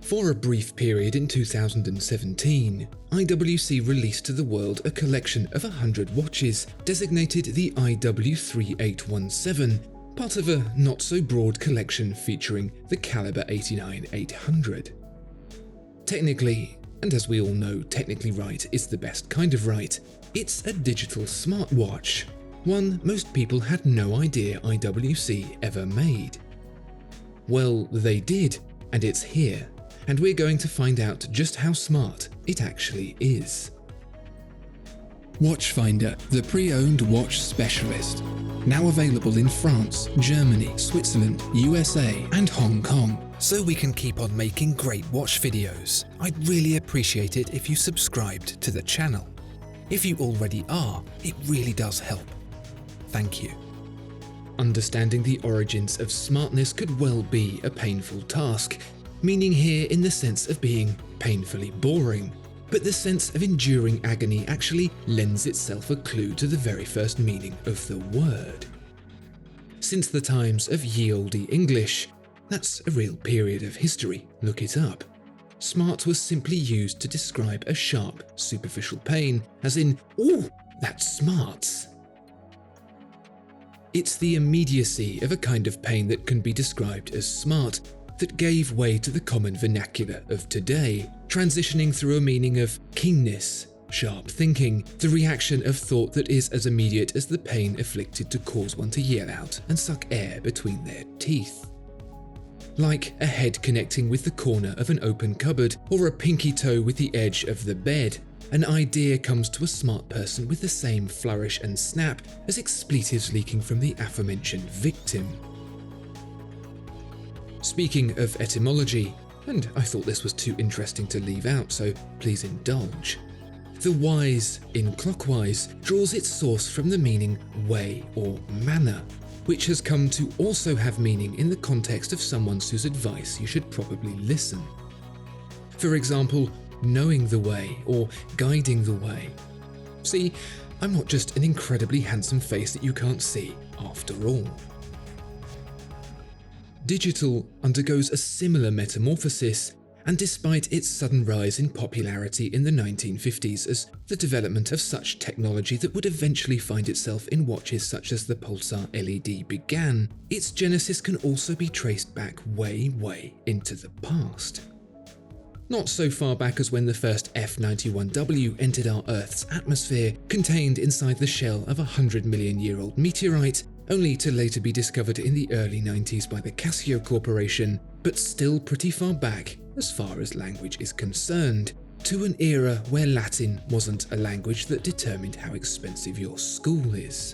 For a brief period in 2017, IWC released to the world a collection of 100 watches designated the IW3817, part of a not-so-broad collection featuring the calibre 89800. Technically, and as we all know, technically right is the best kind of right, it's a digital smartwatch, one most people had no idea IWC ever made. Well, they did, and it's here, and we're going to find out just how smart it actually is. Watchfinder, the pre-owned watch specialist. Now available in France, Germany, Switzerland, USA, and Hong Kong. So we can keep on making great watch videos. I'd really appreciate it if you subscribed to the channel. If you already are, it really does help. Thank you. Understanding the origins of smartness could well be a painful task, meaning here in the sense of being painfully boring. But the sense of enduring agony actually lends itself a clue to the very first meaning of the word. Since the times of ye olde English, that's a real period of history, look it up, smart was simply used to describe a sharp, superficial pain, as in, ooh, that smarts. It's the immediacy of a kind of pain that can be described as smart that gave way to the common vernacular of today, transitioning through a meaning of keenness, sharp thinking, the reaction of thought that is as immediate as the pain afflicted to cause one to yell out and suck air between their teeth. Like a head connecting with the corner of an open cupboard or a pinky toe with the edge of the bed, an idea comes to a smart person with the same flourish and snap as expletives leaking from the aforementioned victim. Speaking of etymology, and I thought this was too interesting to leave out, so please indulge. The wise in clockwise draws its source from the meaning way or manner, which has come to also have meaning in the context of someone whose advice you should probably listen. For example, knowing the way or guiding the way. See, I'm not just an incredibly handsome face that you can't see, after all. Digital undergoes a similar metamorphosis, and despite its sudden rise in popularity in the 1950s as the development of such technology that would eventually find itself in watches such as the Pulsar LED began, its genesis can also be traced back way into the past. Not so far back as when the first F91W entered our Earth's atmosphere, contained inside the shell of a 100-million-year-old meteorite, only to later be discovered in the early 90s by the Casio Corporation, but still pretty far back as far as language is concerned, to an era where Latin wasn't a language that determined how expensive your school is.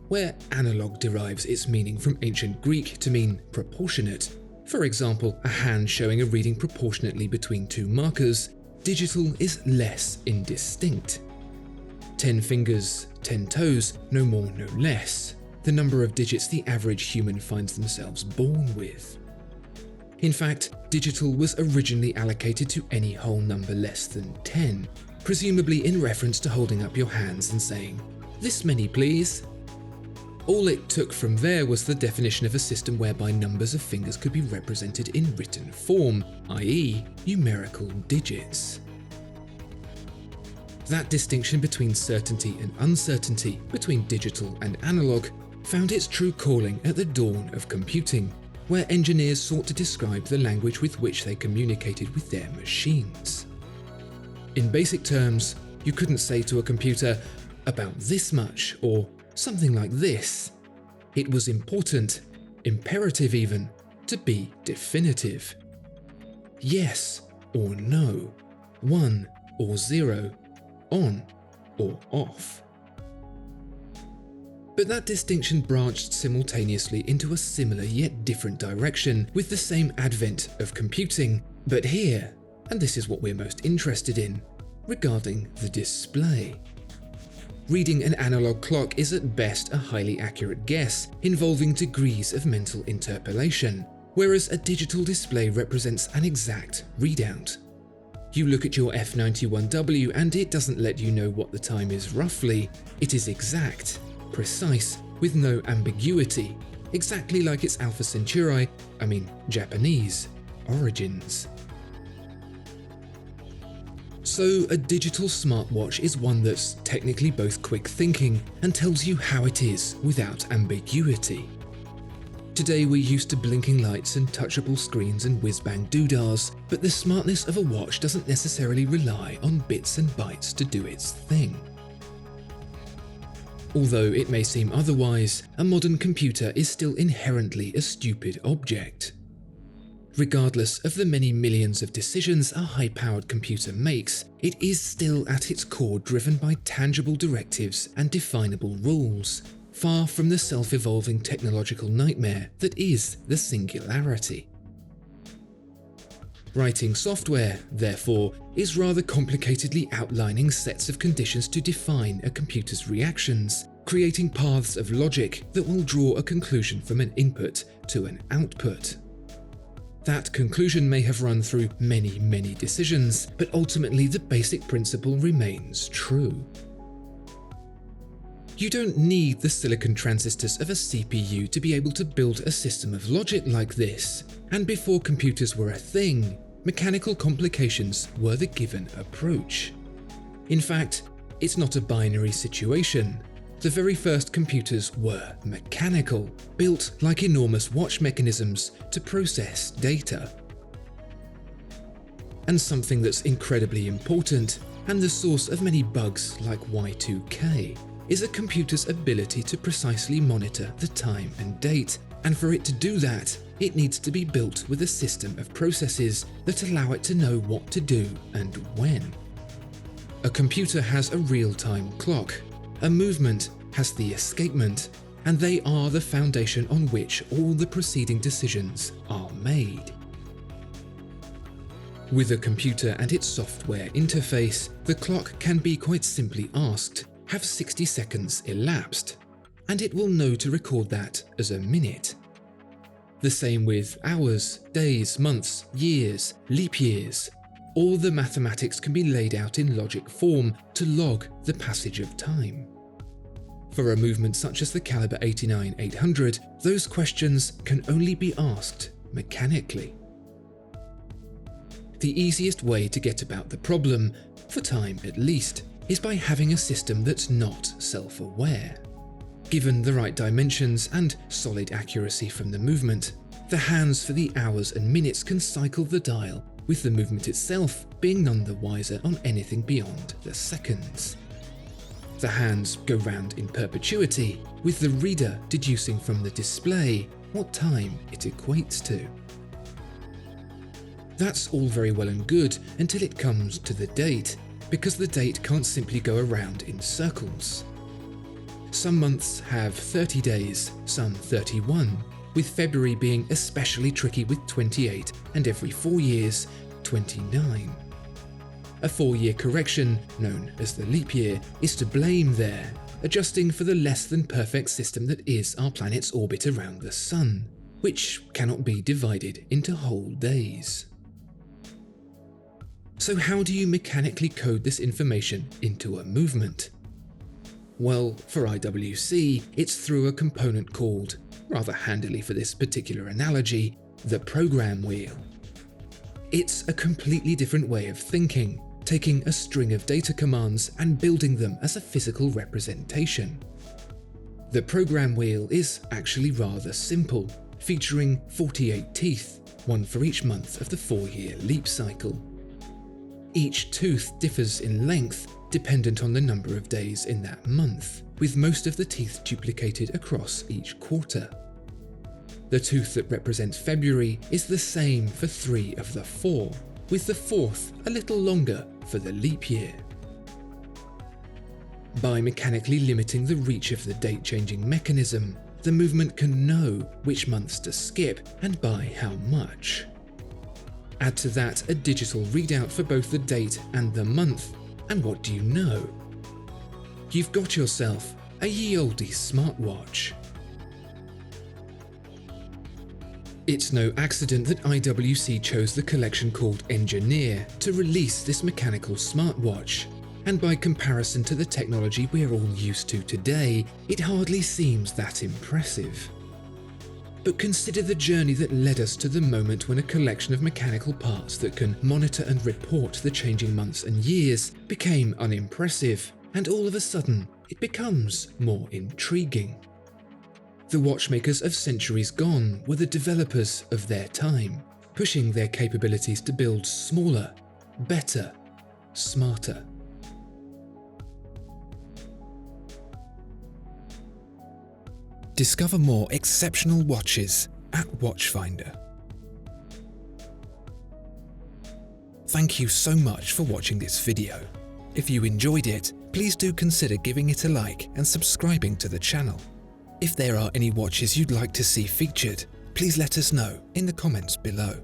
Where analog derives its meaning from ancient Greek to mean proportionate, for example, a hand showing a reading proportionately between two markers, digital is less indistinct. 10 fingers, 10 toes, no more, no less, the number of digits the average human finds themselves born with. In fact, digital was originally allocated to any whole number less than 10, presumably in reference to holding up your hands and saying, "This many, please." All it took from there was the definition of a system whereby numbers of fingers could be represented in written form, i.e., numerical digits. That distinction between certainty and uncertainty, between digital and analog, found its true calling at the dawn of computing, where engineers sought to describe the language with which they communicated with their machines. In basic terms, you couldn't say to a computer, "about this much," or "something like this." It was important, imperative even, to be definitive. Yes or no, 1 or 0, on or off. But that distinction branched simultaneously into a similar yet different direction with the same advent of computing, but here, and this is what we're most interested in, regarding the display. Reading an analog clock is at best a highly accurate guess involving degrees of mental interpolation, whereas a digital display represents an exact readout. You look at your F91W and it doesn't let you know what the time is roughly, it is exact, precise, with no ambiguity, exactly like its Alpha Centauri, Japanese, origins. So a digital smartwatch is one that's technically both quick thinking and tells you how it is without ambiguity. Today we're used to blinking lights and touchable screens and whiz-bang doodahs, but the smartness of a watch doesn't necessarily rely on bits and bytes to do its thing. Although it may seem otherwise, a modern computer is still inherently a stupid object. Regardless of the many millions of decisions a high-powered computer makes, it is still at its core driven by tangible directives and definable rules, far from the self-evolving technological nightmare that is the singularity. Writing software, therefore, is rather complicatedly outlining sets of conditions to define a computer's reactions, creating paths of logic that will draw a conclusion from an input to an output. That conclusion may have run through many decisions, but ultimately the basic principle remains true. You don't need the silicon transistors of a CPU to be able to build a system of logic like this, and before computers were a thing, mechanical complications were the given approach. In fact, it's not a binary situation. The very first computers were mechanical, built like enormous watch mechanisms to process data. And something that's incredibly important, and the source of many bugs like Y2K, is a computer's ability to precisely monitor the time and date, and for it to do that, it needs to be built with a system of processes that allow it to know what to do and when. A computer has a real-time clock. A movement has the escapement, and they are the foundation on which all the preceding decisions are made. With a computer and its software interface, the clock can be quite simply asked, have 60 seconds elapsed, and it will know to record that as a minute. The same with hours, days, months, years, leap years. All the mathematics can be laid out in logic form to log the passage of time. For a movement such as the calibre 89-800, those questions can only be asked mechanically. The easiest way to get about the problem, for time at least, is by having a system that's not self-aware. Given the right dimensions and solid accuracy from the movement, the hands for the hours and minutes can cycle the dial, with the movement itself being none the wiser on anything beyond the seconds. The hands go round in perpetuity, with the reader deducing from the display what time it equates to. That's all very well and good until it comes to the date, because the date can't simply go around in circles. Some months have 30 days, some 31, with February being especially tricky with 28 and every 4 years, 29. A 4-year correction, known as the leap year, is to blame there, adjusting for the less than perfect system that is our planet's orbit around the Sun, which cannot be divided into whole days. So how do you mechanically code this information into a movement? Well, for IWC, it's through a component called, rather handily for this particular analogy, the program wheel. It's a completely different way of thinking, taking a string of data commands and building them as a physical representation. The program wheel is actually rather simple, featuring 48 teeth, one for each month of the 4-year leap cycle. Each tooth differs in length, dependent on the number of days in that month, with most of the teeth duplicated across each quarter. The tooth that represents February is the same for 3 of the 4, with the 4th a little longer for the leap year. By mechanically limiting the reach of the date-changing mechanism, the movement can know which months to skip and by how much. Add to that a digital readout for both the date and the month, and what do you know? You've got yourself a ye olde smartwatch. It's no accident that IWC chose the collection called Ingenieur to release this mechanical smartwatch, and by comparison to the technology we're all used to today, it hardly seems that impressive. But consider the journey that led us to the moment when a collection of mechanical parts that can monitor and report the changing months and years became unimpressive, and all of a sudden it becomes more intriguing. The watchmakers of centuries gone were the developers of their time, pushing their capabilities to build smaller, better, smarter. Discover more exceptional watches at Watchfinder. Thank you so much for watching this video. If you enjoyed it, please do consider giving it a like and subscribing to the channel. If there are any watches you'd like to see featured, please let us know in the comments below.